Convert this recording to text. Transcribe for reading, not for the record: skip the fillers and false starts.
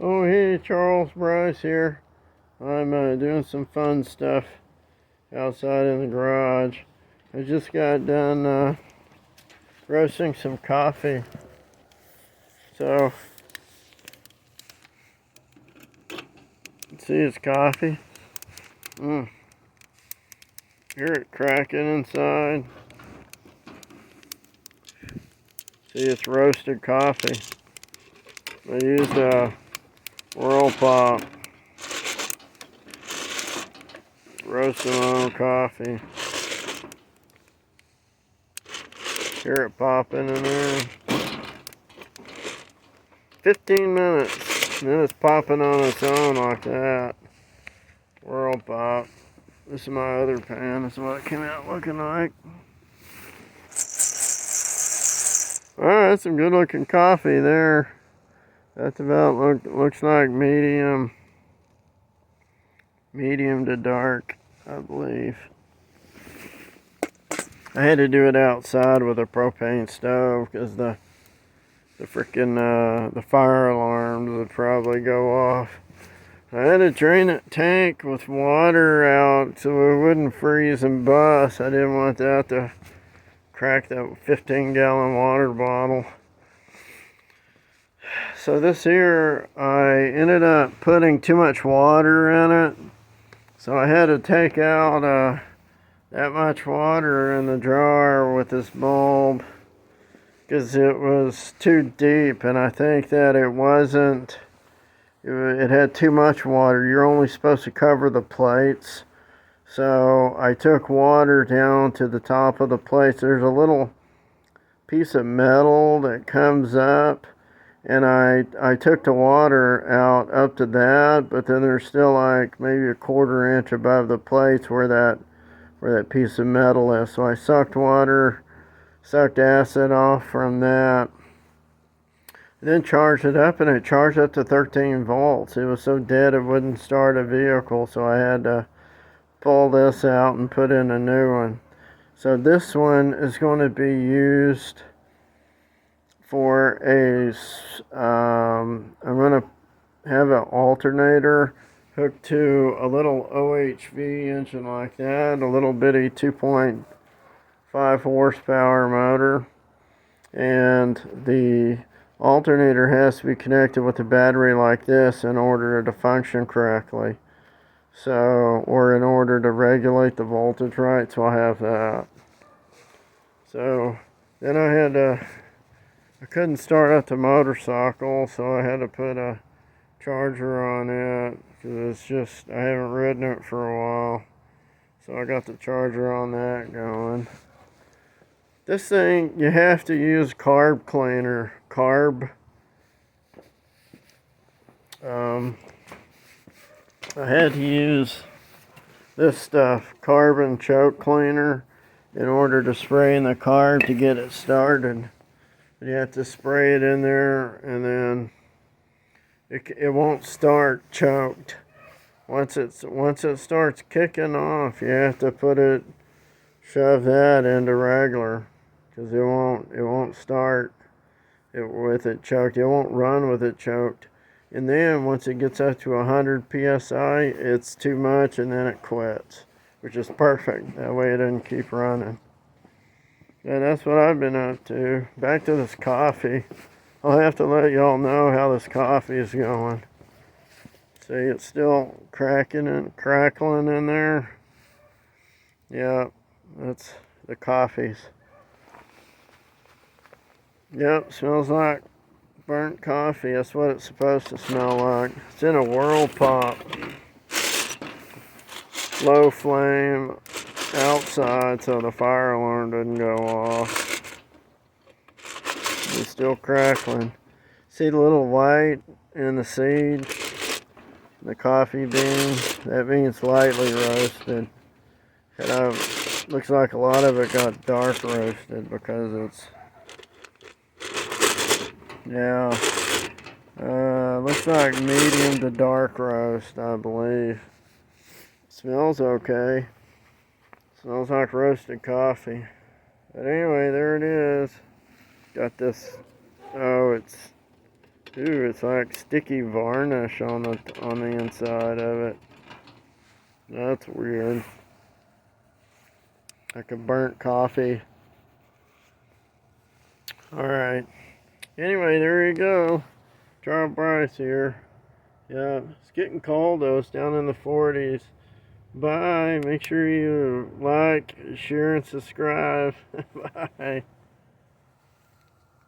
Oh, hey, Charles Bryce here. I'm doing some fun stuff outside in the garage. I just got done roasting some coffee. So, see, it's coffee. Hear it cracking inside. See, it's roasted coffee. I used a Whirlpop. Roasting my own coffee. Hear it popping in there. 15 minutes. And then it's popping on its own like that. Whirlpop. This is my other pan. This is what it came out looking like. Alright, that's some good looking coffee there. That's about looks like medium to dark, I believe. I had to do it outside with a propane stove because the freaking the fire alarms would probably go off. I had to drain that tank with water out so it wouldn't freeze and bust. I didn't want that to crack that 15-gallon water bottle. So this here, I ended up putting too much water in it. So I had to take out that much water in the jar with this bulb because it was too deep, and I think that it had too much water. You're only supposed to cover the plates. So I took water down to the top of the plates. There's a little piece of metal that comes up, and I took the water out up to that, but then there's still like maybe a 1/4 inch above the plates where that piece of metal is. So I sucked acid off from that. Then charged it up, and it charged up to 13 volts. It was so dead it wouldn't start a vehicle, so I had to pull this out and put in a new one. So this one is going to be used for I'm going to have an alternator hooked to a little OHV engine like that, a little bitty 2.5 horsepower motor, and the alternator has to be connected with a battery like this in order to function correctly. So, or in order to regulate the voltage right, so I have that. So, then I couldn't start up the motorcycle, so I had to put a charger on it, because I haven't ridden it for a while. So I got the charger on that going. This thing, you have to use carb cleaner. I had to use this stuff, carbon choke cleaner, in order to spray in the carb to get it started. You have to spray it in there, and then it won't start choked. Once it starts kicking off, you have to shove that into regular, because it won't start with it choked. It won't run with it choked. And then once it gets up to 100 psi, it's too much, and then it quits, which is perfect. That way it doesn't keep running. And that's what I've been up to. Back to this coffee. I'll have to let y'all know how this coffee is going. See, it's still cracking and crackling in there. Yeah, that's the coffees. Yep, smells like burnt coffee. That's what it's supposed to smell like. It's in a Whirlpop. Low flame outside so the fire alarm doesn't go off. It's still crackling. See the little white in the seed? The coffee bean? That means lightly roasted. Looks like a lot of it got dark roasted because looks like medium to dark roast, I believe. Smells okay. Smells like roasted coffee. But anyway, there it is. Got this, Ooh, it's like sticky varnish on the inside of it. That's weird. Like a burnt coffee. Alright. Anyway, there you go. Charles Bryce here. Yeah, it's getting cold though. It's down in the 40s. Bye. Make sure you like, share, and subscribe. Bye.